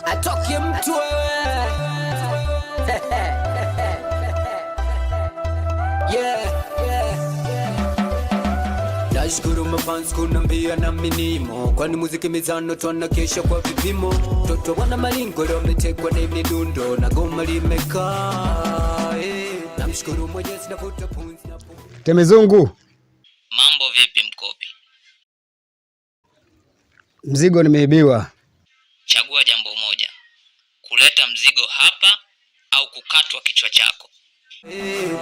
atoke mtu wewe. Nashukuru mafans kunambia na minimo, kwani muziki mizano tuanakesha kwa vipimo. Toto wana malingo leo metekwa na midundo na goma limekaa. Namshukuru Mwenyezi na vuta pumzi na Temezungu. Mambo vipi Mkopi? Mzigo nimeibiwa. Chagua jambo moja. Kuleta mzigo hapa au kukatwa kichwa chako.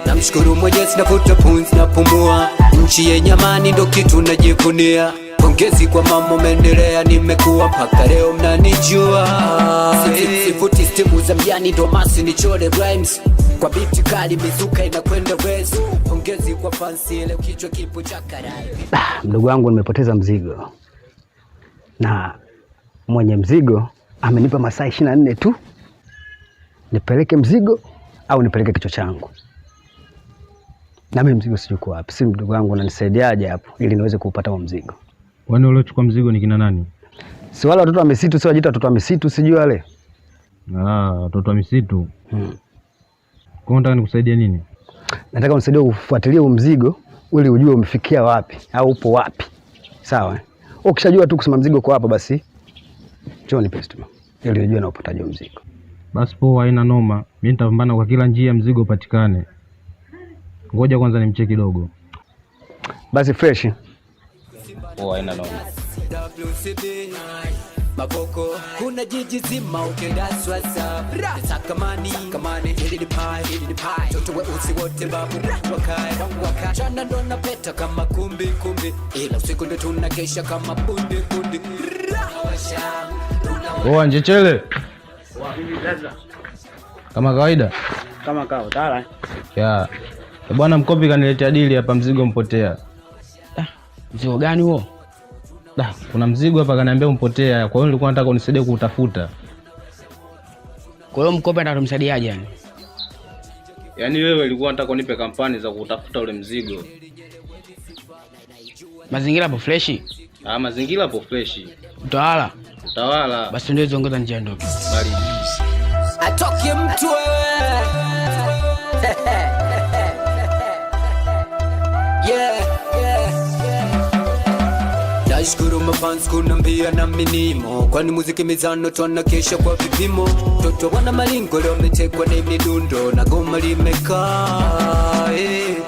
Namshukuru Mwenyezi na vuta pumzi na pumua. Nchi yenye amani ndo kitu najivunia. Pongezi kwa mambo mendelea, nimekuwa mpaka leo mnanijua. Sifuti stimu za mjani ndo masi nichore rhymes. Kwa biti kali mizuka inakwenda race. Pongezi kwa fansi ile kichwa kipo cha karai. Mdogo wangu nimepoteza mzigo. Na mwenye mzigo amenipa masaa 24 tu. Nipeleke mzigo au nipeleke kichwa changu. Na mimi mzigo sijui kwa wapi. Si mdogo wangu unanisaidiaje hapo ili niweze kuupata huo mzigo? Wale waliochukua mzigo ni kina nani? Si wale watoto wa misitu, si wajiita watoto wa misitu, sijui wale. Watoto wa misitu. Kwa nataka nikusaidie nini? Nataka unisaidie kufuatilia huo mzigo ili ujue umefikia wapi au upo wapi. Sawa? Ukishajua tu kusema mzigo kwa hapa basi njoo nipe tu ili ujue na upataje mzigo. Basi poa, haina noma. Mimi nitapambana kwa kila njia mzigo upatikane. Ngoja kwanza nimcheki kidogo. Basi fresh. Poa, haina noma. Maboko kuna jiji zima ukendaswa sabra sakamani hili ni pie toto weusi wote babu wakae chana ndo napeta kama kumbi ila usiku ndo tunakesha kama bundi Poa njechele kama kawaida ya bwana Mkopi kaniletea dili hapa, mzigo mpotea. Mzigo gani huo? Kuna mzigo hapa kaniambia umpotea, kwa hiyo nilikuwa nataka unisaidie kuutafuta. Kwa hiyo Mkopi anataka tumsaidiaje yani? Yaani wewe ulikuwa unataka unipe kampani za kutafuta ule mzigo. Mazingira hapo fresh? Mazingira hapo fresh. Utawala. Basi ndio ziongoza njia ndogo. Bali. Atoke mtu wewe. Nashukuru mafans kunambia na minimo, kwani muziki mizano tuanakesha kwa vipimo. Toto wana malingo leo metekwa na midundo na goma limekaa.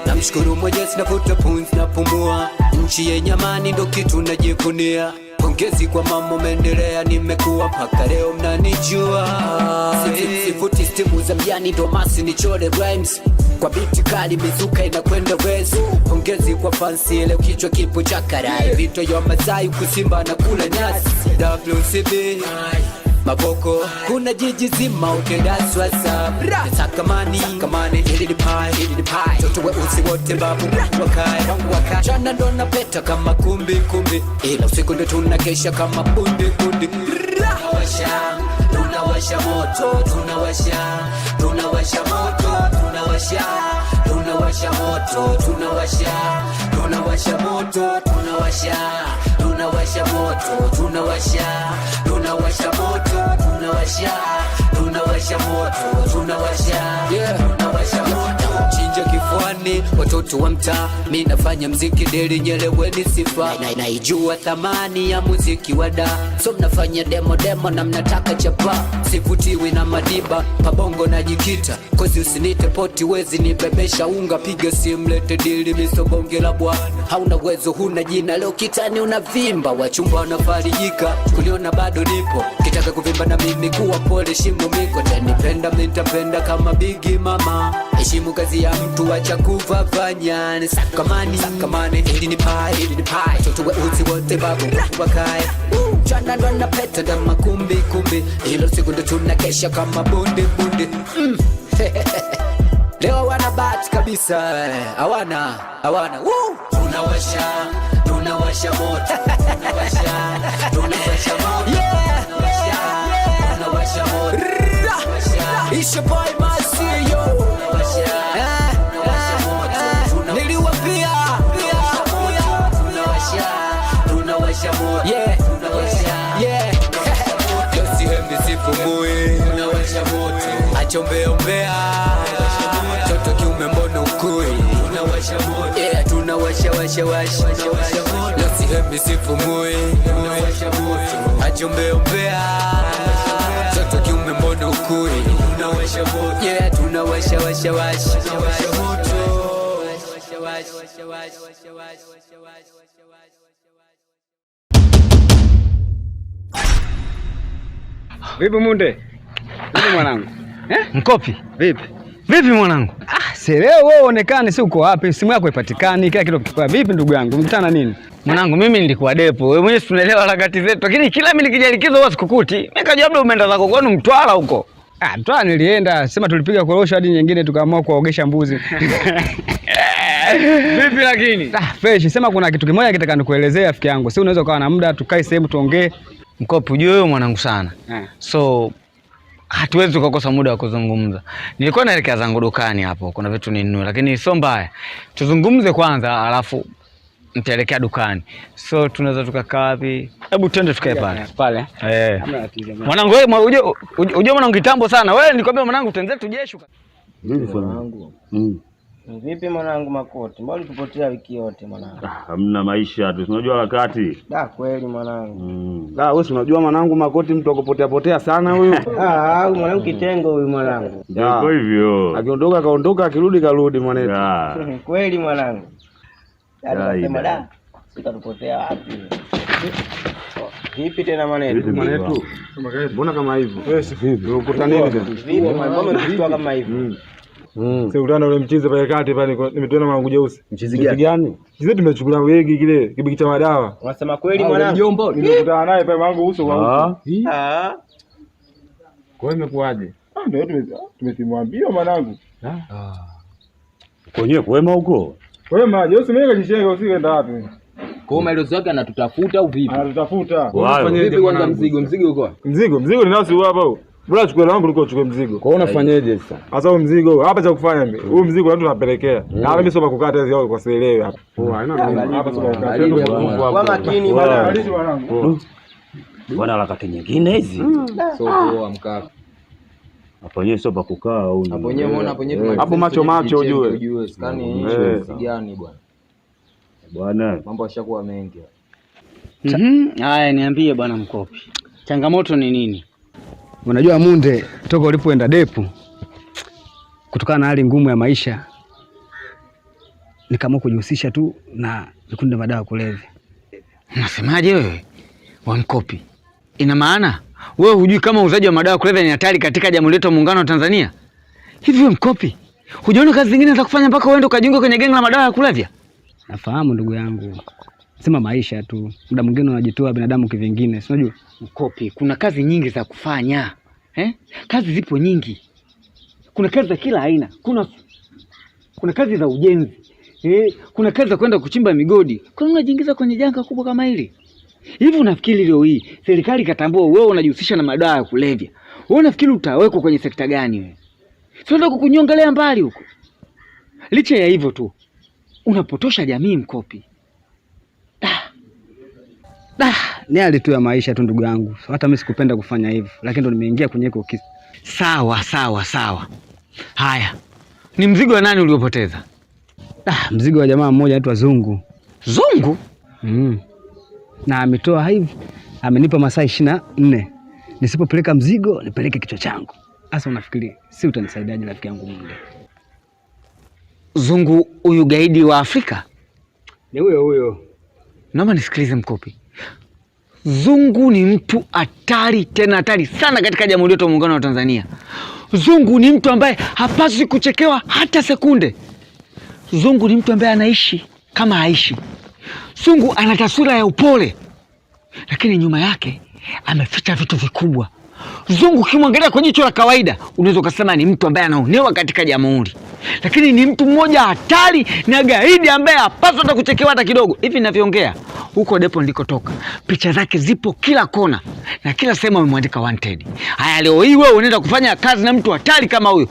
Namshukuru Mwenyezi na vuta pumzi na pumua. Nchi yenye amani ndo kitu najivunia. Pongezi kwa mambo mendelea, nimekuwa mpaka leo mnanijua. Sifuti stimu za mjani ndo masi nichore rhymes. Kwa biti kali mizuka inakwenda race. Pongezi kwa fansi ile kichwa kipo cha karai. Vito ya Masai kusimba na kula nyasi. WCB Maboko kuna jiji zima ukendaswa sabra sakamani hili ni pie toto weusi wote babu wakae chana ndo napeta kama kumbi ila usiku ndo tunakesha kama bundi tunawasha moto tunawasha moto tunawasha moto tunawasha moto chinja kifuani watoto wa mtaa. Mimi nafanya mziki deli nyeleweni sifa naijua thamani ya muziki wa da. So mnafanya demo na mnataka chapa. Sivutiwi na madiba pabongo na jikita. Kozi usinite poti wezi nibebesha unga. Piga simlete dili misobonge la bwana. Hauna uwezo huna jina leo kitani unavimba. Wachumba wanafarijika kuliona bado nipo. Kitaka kuvimba na mimi kuwa pole shimu miko. Tanipenda mitapenda kama bigi mama. Heshimu kazi ya mtu wacha kuvavanya. Sakamani hili ni pie toto weusi wote babu wakae chana ndo napeta na makumbi ilo siku ndo tunakesha kama bundi Leo wana bat kabisa. Hawana tunawasha moto tunawasha moto It's your boy Masio. Niliwapia tunawasha moto misifumui, unawasha moto, achombe ombea, toto kiume mbona ukui, unawasha moto, yeah tunawasha washa washa, losi misifumui, unawasha moto, achombe ombea, toto kiume mbona ukui, unawasha moto, yeah tunawasha washa washa, moto. Vipi Munde? Vipi mwanangu? Mkopi? Vipi? Vipi mwanangu? Si leo wewe uonekane, si uko wapi? Simu yako haipatikani, kila kitu kipo. Vipi ndugu yangu? Umekutana nini? Mwanangu mimi nilikuwa depo. Wewe mwenyewe tunaelewa harakati zetu. Lakini kila mimi nikija likizo huwa sikukuti. Mimi kajua labda umeenda zako kwenu Mtwara huko. Mtwara nilienda, sema tulipiga korosho hadi nyingine tukaamua kuogesha mbuzi. Vipi lakini? Fresh, sema kuna kitu kimoja kitaka nikuelezea rafiki yangu. Si unaweza ukawa na muda tukae sehemu tuongee. Mkopi, ujue wewe mwanangu sana. So hatuwezi tukakosa muda wa kuzungumza. Nilikuwa naelekea zangu dukani hapo, kuna vitu ninunue, lakini sio mbaya. Tuzungumze kwanza alafu nitaelekea dukani. So tunaweza tukakaa wapi? Hebu twende tukae pale. Pale. Mwanangu wewe uje mwanangu kitambo sana. Wewe nilikwambia mwanangu tuenze tujeshu. Vipi mwanangu? Vipi mwanangu Makoti? Mbona ulipotea wiki yote mwanangu? Hamna maisha tu. Unajua wakati. Kweli mwanangu. Wewe unajua mwanangu Makoti mtu akupotea potea sana huyu. Huyu mwanangu kitengo huyu mwanangu. Ndio hivyo. Akiondoka kaondoka, akirudi karudi mwanetu. Kweli mwanangu. Nasema sitatupotea wapi? Vipi tena mwanetu? Mbona kama hivyo? Wewe si vipi? Ukuta nini tena? Vipi mbona unashtua kama hivyo? Sasa utana ule mchizi pale kati pale nimetuona mwanangu jeusi. Mchizi gani? Sisi tumechukua wegi kile kibiki cha madawa. Unasema kweli mwanangu? Nimekutana naye pale mwanangu uso kwa uso. Kwa hiyo imekuaje? Ndio tumemwambia mwanangu. Kwenye kwema huko? Kwema, jeusi mimi kajishenga usikaenda wapi? Kwa maelezo yake anatutafuta au vipi? Anatutafuta. Vipi kwanza mzigo uko? Mzigo ninao si hapa huko. Bora chukua langu liko chukue mzigo. Kwa hiyo unafanyaje sasa? Sasa huo mzigo hapa cha kufanya mimi. Huo mzigo watu tunapelekea. Na hapa mimi sio kukata hizo yao kwa sielewi hapa. Hapa sio kukata. Kwa makini bwana. Bwana harakati nyingine hizi. So poa mkaka. Hapo yenyewe sio pa kukaa au. Hapo yenyewe umeona hapo yenyewe hapo macho ujue. Ujue skani hicho gani bwana. Bwana Mambo yashakuwa mengi. Haya niambie bwana Mkopi. Changamoto ni nini? Unajua Munde, toka ulipoenda depo kutokana na hali ngumu ya maisha nikaamua kujihusisha tu na vikundi vya madawa kulevya. Unasemaje wewe? Wa Mkopi. Ina maana wewe hujui kama uuzaji wa madawa kulevya ni hatari katika Jamhuri yetu ya Muungano wa Tanzania? Hivi wewe Mkopi, hujaona kazi zingine za kufanya mpaka uende ukajiunga kwenye genge la madawa ya kulevya? Nafahamu ndugu yangu. Sema maisha tu. Muda mwingine unajitoa binadamu kivingine, si unajua? Mkopi, kuna kazi nyingi za kufanya. Kazi zipo nyingi. Kuna kazi za kila aina. Kuna kazi za ujenzi. Kuna kazi za kwenda kuchimba migodi. Kwa nini unajiingiza kwenye janga kubwa kama hili? Hivi unafikiri leo hii serikali ikatambua wewe unajihusisha na madawa ya kulevya? Wewe unafikiri utawekwa kwenye sekta gani wewe? Sio ndio kukunyongelea mbali huko. Licha ya hivyo tu unapotosha jamii Mkopi. Ni hali tu ya maisha tu ndugu yangu. Hata mimi sikupenda kufanya hivyo, lakini ndo nimeingia kwenye hiko kisa. Sawa. Haya. Ni mzigo wa nani uliopoteza? Mzigo wa jamaa mmoja anaitwa Zungu. Zungu? Na ametoa hivi, amenipa masaa 24. Nisipopeleka mzigo, nipeleke kichwa changu. Sasa unafikiri si utanisaidiaje rafiki yangu Munde? Zungu huyu gaidi wa Afrika? Ni huyo. Naomba nisikilize Mkopi. Zungu ni mtu hatari, tena hatari sana katika Jamhuri yetu ya Muungano wa Tanzania. Zungu ni mtu ambaye hapaswi kuchekewa hata sekunde. Zungu ni mtu ambaye anaishi kama haishi. Zungu ana taswira ya upole, lakini nyuma yake ameficha vitu vikubwa. Zungu ukimwangalia kwa jicho la kawaida unaweza kusema ni mtu ambaye anaonewa katika jamhuri, lakini ni mtu mmoja hatari na gaidi ambaye hapaswi hata kuchekewa hata kidogo. Hivi ninavyoongea huko depo nilikotoka, picha zake zipo kila kona na kila sehemu amemwandika wanted. Haya, leo hii wewe unaenda kufanya kazi na mtu hatari kama huyo,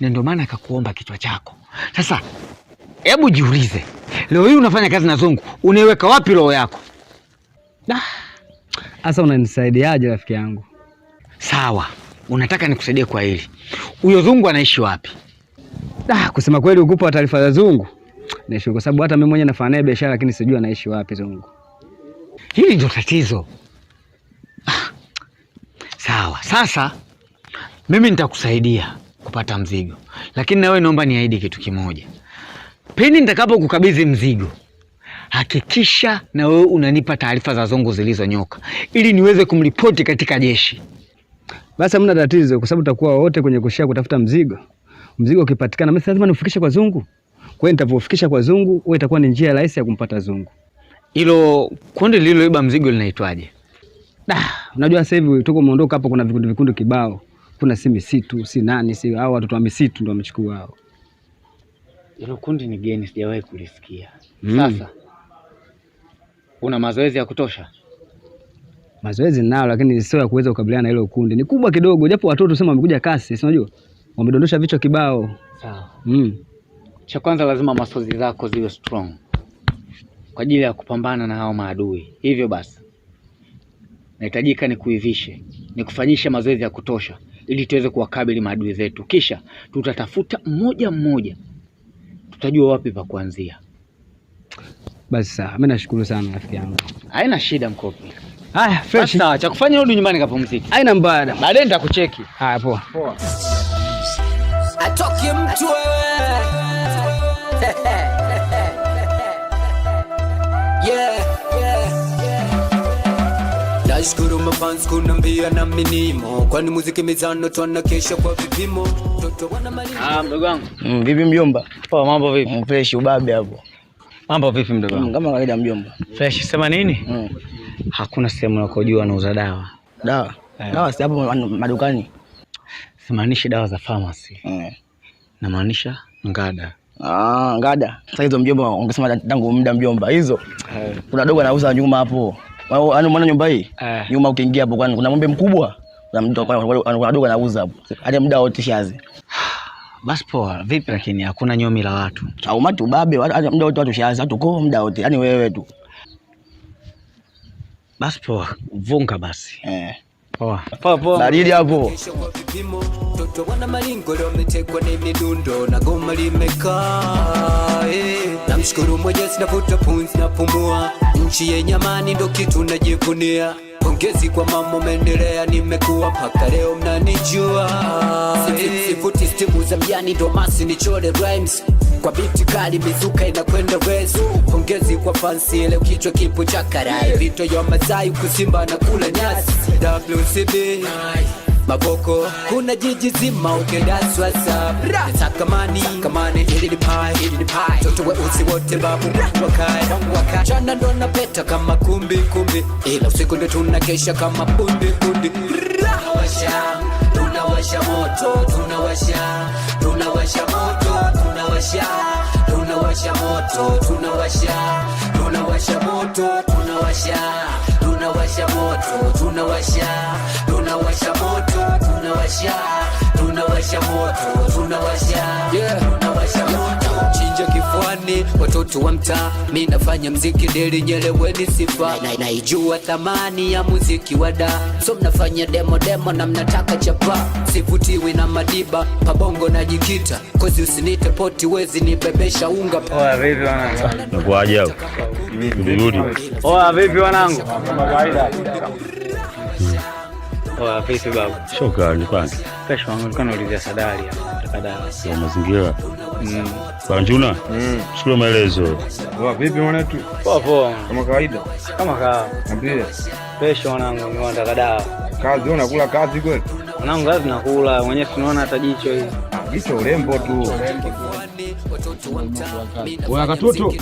na ndio maana akakuomba kichwa chako. Sasa hebu jiulize, leo hii unafanya kazi na Zungu, unaiweka wapi roho yako? Sasa unanisaidiaje rafiki yangu? Sawa, unataka nikusaidie kwa hili. Huyo Zungu anaishi wapi? Kusema kweli ukupa taarifa za Zungu naishi, kwa sababu hata mimi mwenyewe nafanya naye biashara lakini sijui anaishi wapi Zungu. Hili ndio tatizo. Sawa, sasa mimi nitakusaidia kupata mzigo, lakini na wewe naomba niahidi kitu kimoja. Pindi nitakapo kukabidhi mzigo, hakikisha na wewe unanipa taarifa za Zungu zilizonyoka ili niweze kumripoti katika jeshi. Basi hamna tatizo, kwa sababu tutakuwa wote kwenye kushia kutafuta mzigo. Mzigo ukipatikana mimi lazima niufikishe kwa Zungu. Kwa hiyo nitapofikisha kwa Zungu, wewe itakuwa ni njia rahisi ya kumpata Zungu. Hilo kundi lililoiba mzigo linaitwaje? Unajua sasa hivi tuko muondoka hapa, kuna vikundi kibao. Kuna si misitu, si nani, si hao watoto wa misitu ndio wamechukua hao. Hilo kundi ni geni, sijawahi kulisikia. Sasa una mazoezi ya kutosha? Mazoezi nao, lakini sio ya kuweza kukabiliana na hilo kundi. Ni kubwa kidogo, japo watoto sema wamekuja kasi, si unajua? Wamedondosha vichwa kibao. Sawa. Cha kwanza lazima masozi zako ziwe strong kwa ajili ya kupambana na hao maadui. Hivyo basi nahitajika nikuivishe, nikufanyishe mazoezi ya kutosha ili tuweze kuwakabili maadui zetu. Kisha tutatafuta mmoja mmoja, tutajua wapi pa kuanzia. Basi sawa, mimi nashukuru sana rafiki yangu. Haina shida Mkopi. Haya, fresh. Sawa, cha kufanya rudi nyumbani kapumzike. Haina mbaya. Baadaye nitakucheki. Haya, poa. Poa. Atoke mtu wewe. Nashukuru mafans kunambia na minimo, kwani muziki mizano tuana kesha kwa vipimo. Toto wana mali. Mdogo wangu. Vipi mjomba? Poa, mambo vipi? Fresh ubabe hapo. Mambo vipi mdogo wangu? Kama kawaida mjomba. Fresh, sema nini? Hakuna sehemu unakojua anauza dawa. Dawa? Dawa si hapo madukani. Simaanishi dawa za pharmacy. Namaanisha ngada. Ngada. Sasa hizo mjomba ungesema tangu muda mjomba. Hizo. Kuna dogo anauza nyuma hapo. Yaani mwana nyumba hii. Nyuma ukiingia hapo kwani kuna ng'ombe mkubwa. Kuna mtu kuna dogo anauza hapo. Hadi muda wote shazi. Basi poa, vipi lakini hakuna nyomi la watu? Au matu babe, hadi muda wote watu shazi, watu kwa muda wote. Yaani wewe tu. Basi poa, vunga basi. Poa. Poa. Baridi hapo. Toto wana malingo leo wametekwa na midundo na goma limekaa. Namshukuru Mwenyezi, navuta pumzi napumua. Nchi yenye amani ndo kitu najivunia. Pongezi kwa mama umeendelea, nimekuwa mpaka leo mnanijua. Sifuti stimu za mjani ndo masi nichore rhymes. Kwa biti kali mizuka inakwenda rezu. Pongezi kwa fansi leo kichwa kipo cha karai. Vito ya Masai kusimba na kula nyasi. WCB Maboko, kuna jiji zima ukendasi WhatsApp. Sakamani, hili ni pie. Toto weusi wote babu wakai. Jana ndo napeta kama kumbi. Ila usiku ndo tunakesha kama bundi. Tunawasha moto. Chinja kifuani, watoto wa mtaa. Mimi nafanya mziki deli nyeleweni sifa. Naijua thamani ya muziki wa da. So mnafanya demo na mnataka chapa. Sivutiwi na madiba, pabongo na jikita. Kozi usinite poti wezi nibebesha unga. Poa vipi wanangu? Nakuaje hapo? Nirudi. Poa vipi wanangu? Poa vipi babu? Shoka nipande. Kesho wangu nilikuwa naulizia sadari hapa. Kwa mazingira. Banjuna? Shukuru maelezo. Poa vipi mwanetu? Poa. Kama kawaida. Kama kawa. Niambie. Kesho wanangu ni wanataka dawa. Kazi unakula kazi kweli? Wanangu kazi nakula, mwenyewe tunaona hata jicho hili. Jicho urembo tu. Wewe katoto.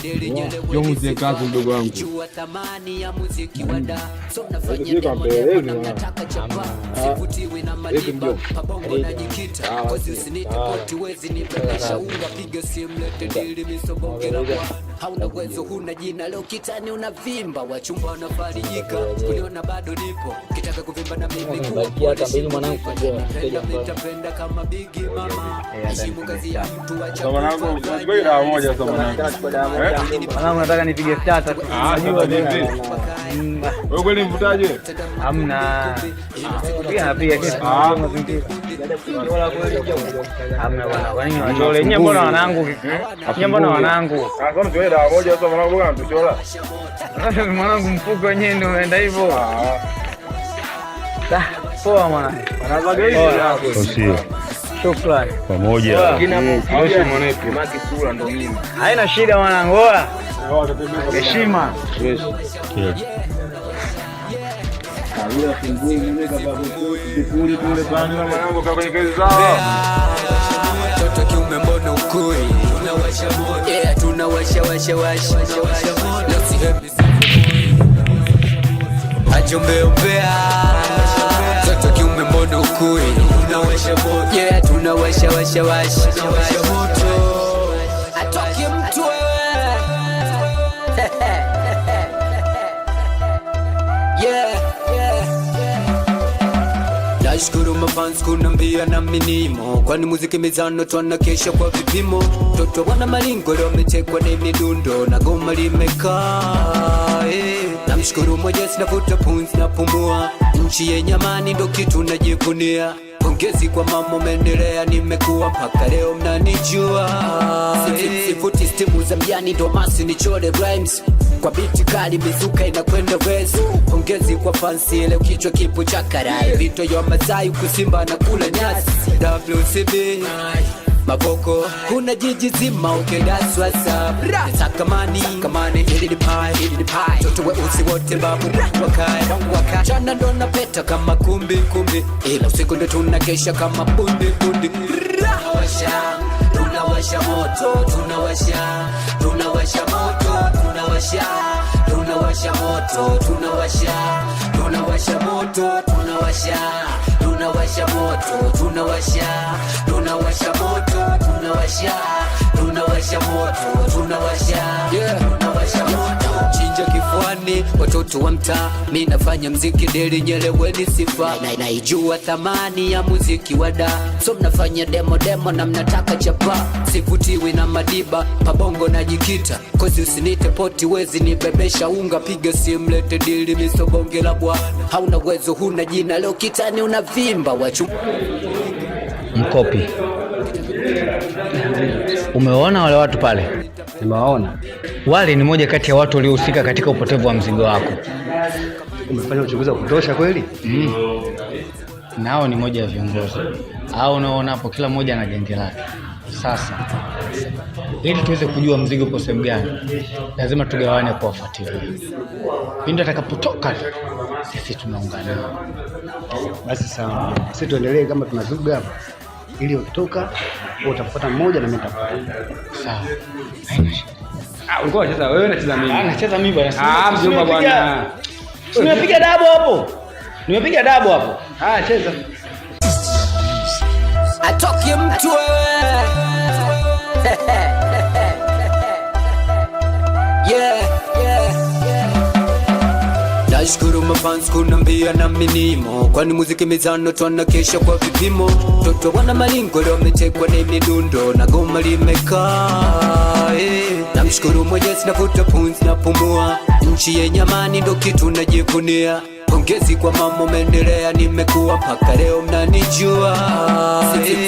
Njoo mzie kazi mdogo wangu. Hauna uwezo, huna jina, leo kitani unavimba. Wachumba wanafarijika, uliona bado nipo. Kitaka kuvimba na mimi kuwa nitapenda kama bigi mama. Heshimu kazi ya mtu wa chama. Wanangu nataka nipige starter. Wewe kweli mvutaje? Hamna. napiga kesi. Hamna bwana. Kwa nini wachole? Nyinyi mbona wanangu? Nyinyi mbona wanangu? Kama tuwe dawa moja sasa mwanangu bwana tuchola. Mwanangu mfuko wenyewe ndio unaenda hivyo. Poa mwana. Sio. Shukrani. Pamoja. Haina shida mwanangu. Heshima. Toto kiume mbona ukui? Tunawasha ajombeombea. Toto kiume mbona ukui? Tunawasha moto. Atoki mtu nashukuru mafans kunambia na minimo, kwani muziki mizano twanakesha kwa vipimo. Toto wana malingo leo wametekwa na midundo na goma limekaa. Namshukuru Mwenyezi navuta pumzi napumua, nchi yenye amani ndo kitu najivunia. Pongezi kwa mama mendelea, nimekuwa mpaka leo mnanijua. Sifuti stimu za mjani ndo masi nichore rhymes kwa biti kali mizuka inakwenda wezi. Pongezi kwa fansi leo kichwa kipo cha karai, vito ya Masai kusimba na kula nyasi. WCB maboko kuna jiji zima ukendaswa sabra sakamani hili ni pie toto weusi wote babu wakae chana ndo napeta kama kumbi ila usiku ndo tunakesha kama bundi tunawasha moto tunawasha moto tunawasha moto tunawasha moto chinja kifuani watoto wa mtaa. Mimi nafanya mziki deli nyeleweni sifa naijua thamani ya muziki wa da. So mnafanya demo na mnataka chapa, sivutiwi na madiba pabongo na jikita. Kozi usinite poti wezi nibebesha unga, piga simu lete dili misobonge la bwana. Hauna uwezo huna jina leo kitani unavimba wachu Mkopi. Umewaona wale watu pale? Nimewaona. Wale ni moja kati ya watu waliohusika katika upotevu wa mzigo wako. Umefanya uchunguzi wa kutosha kweli? Nao ni moja ya viongozi. Hao unaona hapo kila mmoja ana genge lake. Sasa ili tuweze kujua mzigo uko sehemu gani, lazima tugawane kwa wafuatilia. Pindi atakapotoka sisi tunaungana. Basi sawa. Sisi tuendelee kama tunazuga hapa. Ili ukitoka wewe utafuata mmoja na mimi nitafuata. Sawa. Haina shida. Ulikuwa unacheza wewe unacheza mimi. Nacheza mimi bwana. Mjomba bwana. Nimepiga dabo hapo. Cheza. Atoki mtu wewe. Nashukuru mafans kunambia na minimo, kwani muziki mizano twanakesha kwa vipimo. Toto wana malingo leo wametekwa na midundo na goma limekaa. Namshukuru Mwenyezi navuta pumzi napumua, nchi yenye amani ndo kitu najivunia. Pongezi kwa mama mendelea, nimekuwa mpaka leo mnanijua.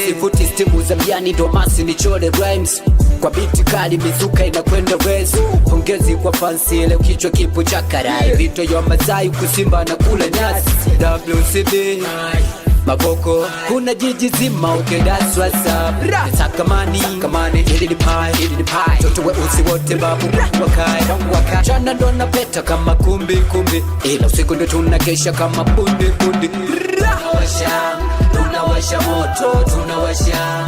Sifuti stimu za mjani ndo masi nichore rhymes kwa biti kali mizuka inakwenda wezi. Pongezi kwa fansi leo kichwa kipo cha karai, vito ya Masai kusimba na kula nyasi. WCB maboko kuna jiji zima ukendaswa sabra sakamani hili ni pie toto weusi wote babu wakae chana ndo napeta kama kumbi ila usiku ndo tunakesha kama bundi tunawasha moto tunawasha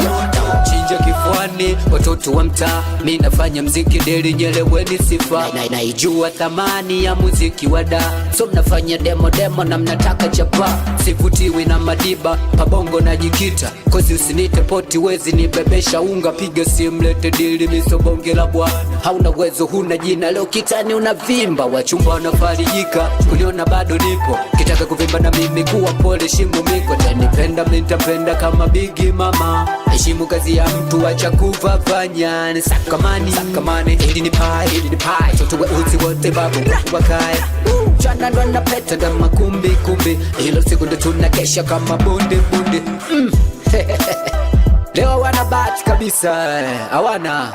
moto chinja kifuani watoto wa mtaa. Mimi nafanya mziki deli nyeleweni sifa naijua thamani ya muziki wa da. So mnafanya demo na mnataka chapa, sivutiwi na madiba pabongo na jikita. Kozi usinite poti wezi nibebesha unga, piga simu lete dili misobonge la bwana. Hauna uwezo huna jina leo kitani unavimba, wachumba wanafarijika kuliona bado nipo kitaka kitaka kuvimba na mimi kuwa pole, heshimu miko tanipenda nitapenda kama Big Mama. Heshimu kazi ya mtu, acha kuvavanya. Sakamani hili ni pie toto weusi wote babu wakaya. Jana ndo napeta na makumbi hilo siku ndo tunakesha kama bunde leo wana bahati kabisa, hawana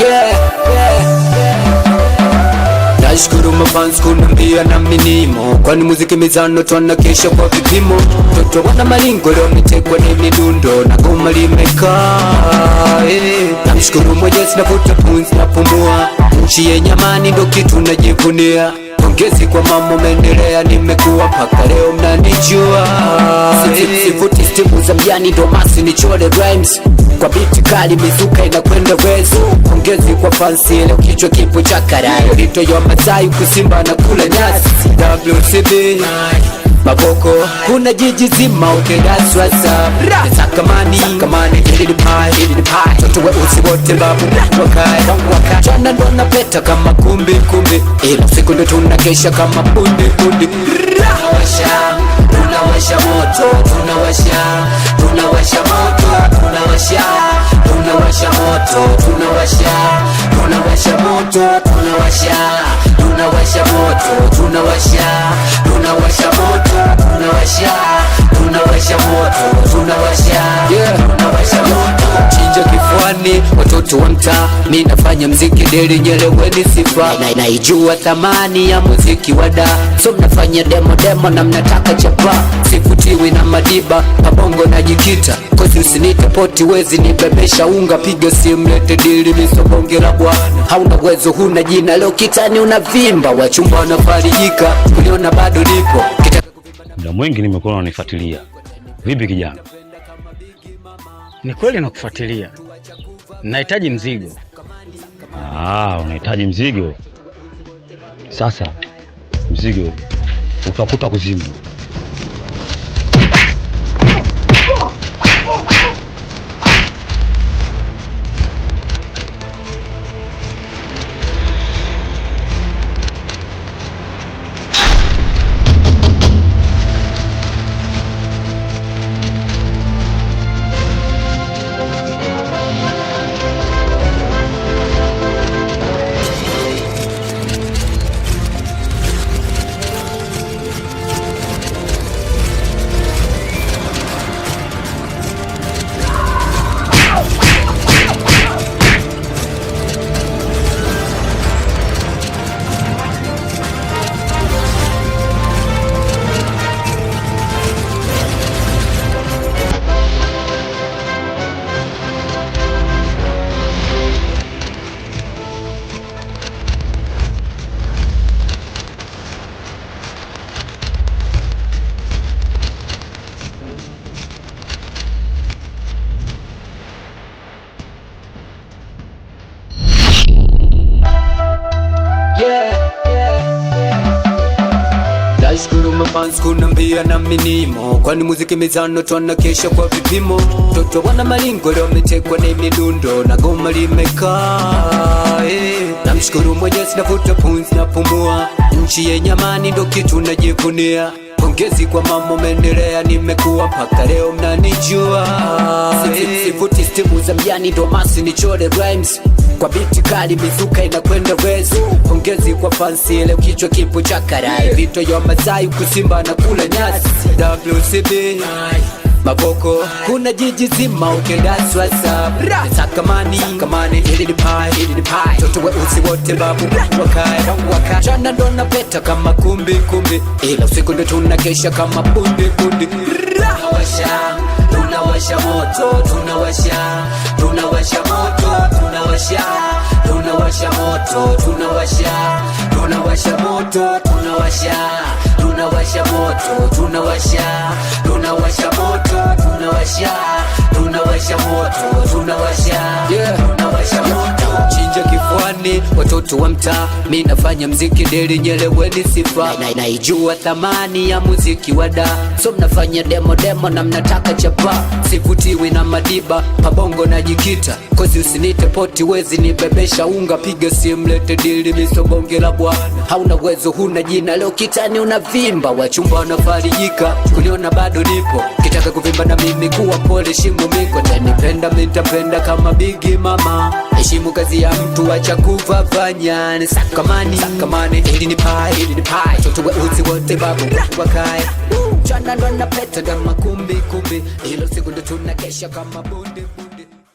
yeah. Nashukuru mafans kunambia na minimo, kwani muziki mizano twanakesha kwa vipimo. Toto wana malingo leo mitekwa ni midundo na goma limekaa Namshukuru Mwenyezi navuta pumzi napumua, nchi yenye amani ndo kitu najivunia. Pongezi kwa mambo mendelea, nimekuwa mpaka leo mnanijua. Sifuti stimu za mjani ndo masi nichole rhymes, kwa biti kali mizuka inakwenda rezo. Pongezi kwa fansi leo kichwa kipo cha karayo, lito ya Masai kusimba na kula nyasi. WCB Maboko kuna jiji zima that's what's up. Sakamani hili ni pie toto weusi wote babu wakaya. Jana ndo napeta kama kumbi ila siku ndo tunakesha kama bunde tunawasha moto tunawasha moto tunawasha moto tunawasha moto chinja kifuani watoto wa mtaa. Mimi nafanya mziki deli nyeleweni sifa na naijua thamani ya muziki wada. So mnafanya demo na mnataka chapa, sifutiwi na madiba mabongo na jikita. Kozi usinite poti wezi nibebesha unga, piga simu lete dili misobongera bwana. Hauna uwezo huna jina leo kitani unavimba, wachumba wanafarijika kuliona bado nipo. Muda mwingi nimekuwa unanifuatilia. Vipi kijana? Ni kweli nakufuatilia. Nahitaji mzigo. Unahitaji mzigo? Sasa mzigo utakuta kuzimu. Nashukuru mafans kunambia na minimo, kwani muziki mizano twanakesha kwa vipimo. Toto wana malingo leo mitekwa ni midundo na goma limekaa Namshukuru Mwenyezi navuta pumzi napumua, nchi yenye amani ndo kitu najivunia. Pongezi kwa mambo mendelea, nimekuwa mpaka leo mnanijua. Sifuti stimu za mjani ndo masi nichole rhymes, kwa biti kali mizuka inakwenda rezo. Pongezi kwa fansi leo kichwa kipo cha karai, vito ya Masai kusimba na kula nyasi. WCB Maboko kuna jiji zima that's what's up. Sakamani hili ni pie toto weusi wote babu wakaya. Jana ndo napeta kama kumbi ila usiku ndo tunakesha kama bunde tunawasha moto tunawasha moto tunawasha moto tunawasha moto tunawasha moto tunawasha moto, tunawasha, tunawasha moto. Chinja kifuani, watoto wa mtaa, mimi nafanya mziki deli nyeleweni sifa. Naijua thamani ya muziki wada, so mnafanya demo na mnataka chapa. Sivutiwi na madiba, pabongo na jikita, kozi usinite poti wezi nibebesha unga. Piga simu lete dili misobonge la bwana. Hauna uwezo huna jina, leo kitani unavimba. Wachumba wanafarijika, kuniona bado nipo. Kitaka kuvimba na mimi kuwa pole, shimu miko. Tanipenda mitapenda kama Bigi Mama. Heshimu kazi ya mtu, acha kuvavanya. Sakamani, sakamani, ili ni pai toto wa uzi wote babu wakae. Chana ndo na peta na makumbi kumbi, hilo siku ndo tunakesha kama bundi.